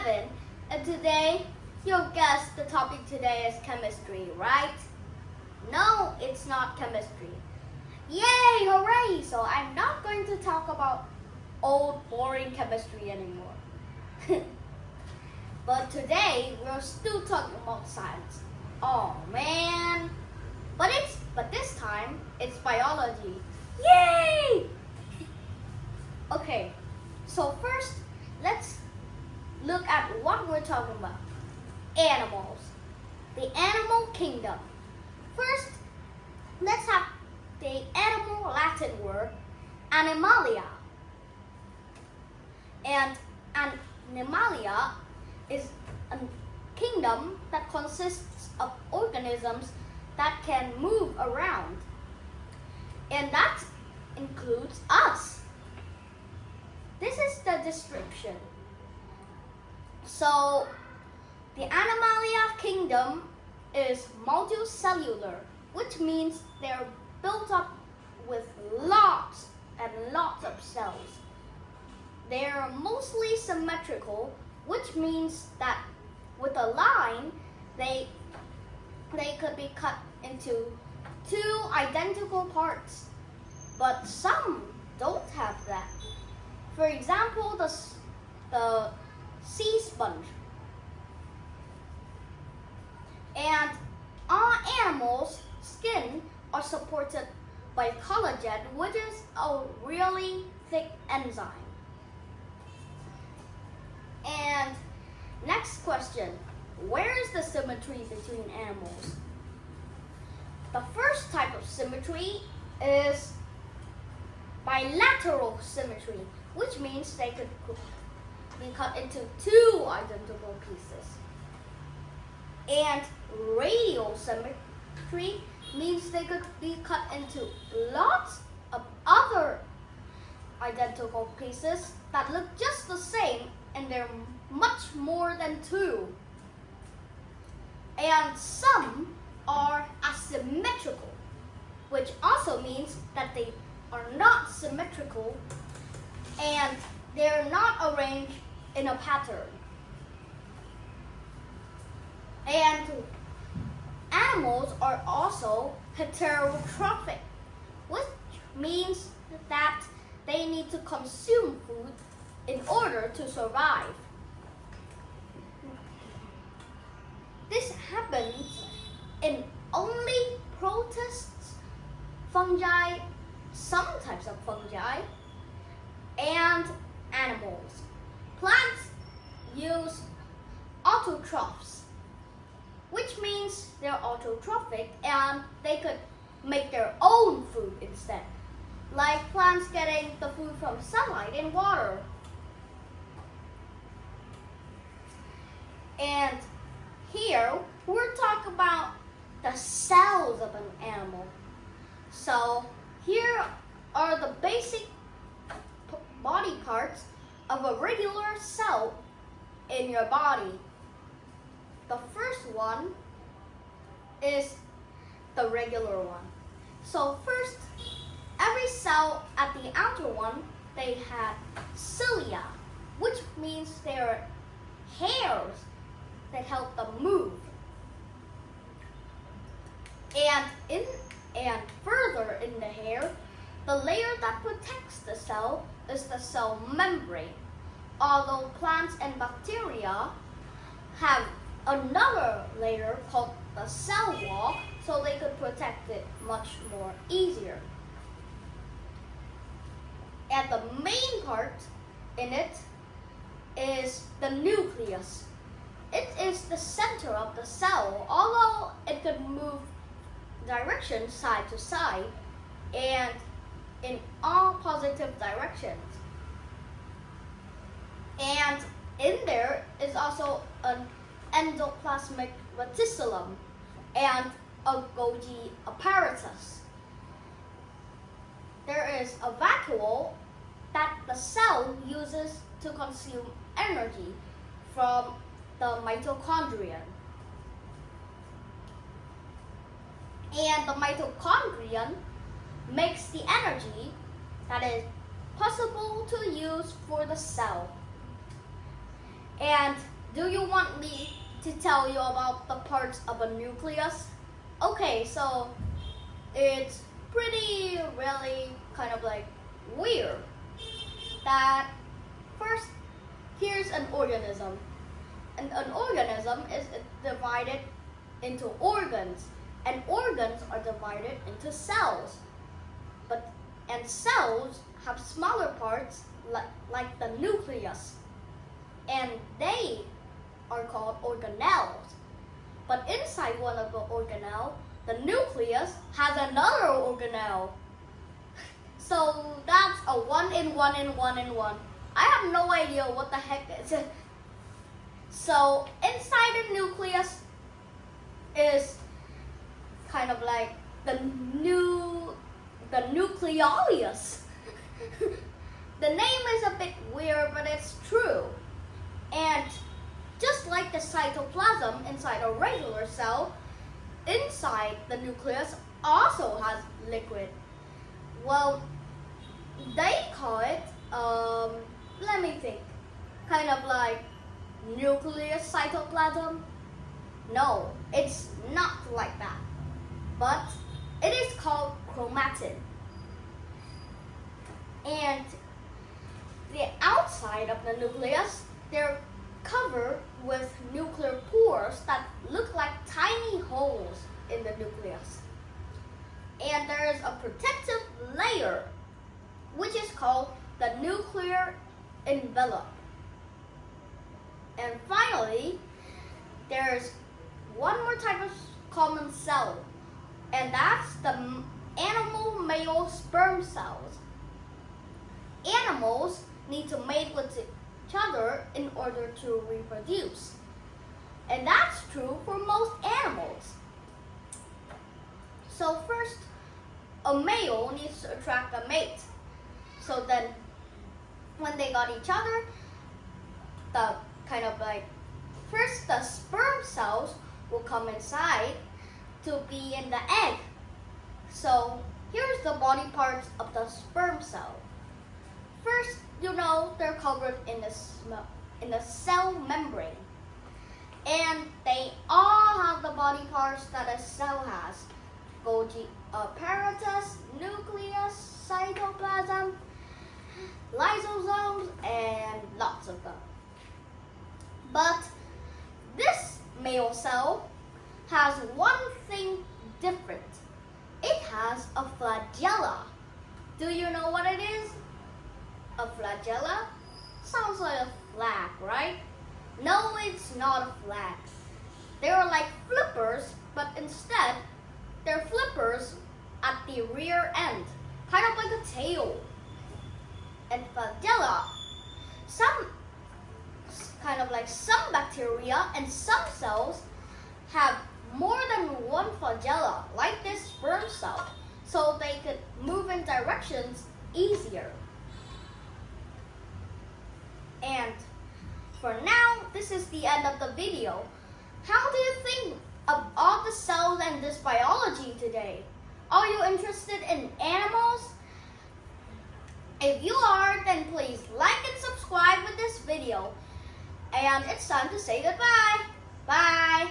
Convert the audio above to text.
Kevin, and today you'll guess the topic today is chemistry, right? No, it's not chemistry. Yay, hooray! So I'm not going to talk about old boring chemistry anymore. But today we're still talking about science. Oh man. But this time it's biology. Yay! Okay. So first, let's look at what we're talking about. Animals. The animal kingdom. First, let's have the animal Latin word Animalia. And Animalia is a kingdom that consists of organisms that can move around. And that includes us. This is the description. So, the Animalia kingdom is multicellular, which means they're built up with lots and lots of cells. They are mostly symmetrical, which means that with a line, they could be cut into two identical parts. But some don't have that. For example, the sea sponge. And all animals' skin are supported by collagen, which is a really thick enzyme. And next question, where is the symmetry between animals? The first type of symmetry is bilateral symmetry, which means they could be cut into two identical pieces. And radial symmetry means they could be cut into lots of other identical pieces that look just the same, and they're much more than two. And some are asymmetrical, which also means that they are not symmetrical and they're not arranged in a pattern. And animals are also heterotrophic, which means that they need to consume food in order to survive. This happens in only protists, fungi, some types of fungi, and animals. Plants use autotrophs, which means they're autotrophic and they could make their own food instead, like plants getting the food from sunlight and water. And here we're talking about the cells of an animal. So here are the basic body parts of a regular cell in your body. The first one is the regular one. So first, every cell at the outer one, they have cilia, which means they're hairs that help them move. And further in the hair, the layer that protects the cell is the cell membrane. Although plants and bacteria have another layer called the cell wall, so they could protect it much more easier. And the main part in it is the nucleus. It is the center of the cell, although it could move directions side to side and in all positive directions. And in there is also an endoplasmic reticulum and a Golgi apparatus. There is a vacuole that the cell uses to consume energy from the mitochondrion. And the mitochondrion makes the energy that is possible to use for the cell. And do you want me to tell you about the parts of a nucleus? Okay, so it's pretty really kind of like weird that first here's an organism, and an organism is divided into organs, and organs are divided into cells, and cells have smaller parts like the nucleus, and they are called organelles. But inside one of the organelle, the nucleus has another organelle. So that's a one in one in one in one. I have no idea what the heck is it. So inside the nucleus is kind of like the nucleolus. The name is a bit weird, but it's true. And just like the cytoplasm inside a regular cell, inside the nucleus also has liquid. Well, they call it, let me think, kind of like nucleus cytoplasm. No, it's not like that, but it is called chromatin. And the outside of the nucleus, they're covered with nuclear pores that look like tiny holes in the nucleus. And there is a protective layer, which is called the nuclear envelope. And finally, there's one more type of common cell, and that's the animal male sperm cells. Animals need to mate with each other in order to reproduce. And that's true for most animals. So first, a male needs to attract a mate. So then, when they got each other, the kind of like, first the sperm cells will come inside to be in the egg. So here's the body parts of the sperm cell. First, they're covered in the cell membrane. And they all have the body parts that a cell has. Golgi apparatus, nucleus, cytoplasm, lysosomes, and lots of them. But this male cell has one thing different. It has a flagella. Do you know what it is? A flagella? Sounds like a flag, right? No, it's not a flag. They're like flippers, but instead, they're flippers at the rear end, kind of like a tail. And flagella, some bacteria and some cells have more than one flagella, like this sperm cell, so they could move in directions easier. And for now, this is the end of the video. How do you think of all the cells and this biology today? Are you interested in animals? If you are, then please like and subscribe with this video. And it's time to say goodbye. Bye.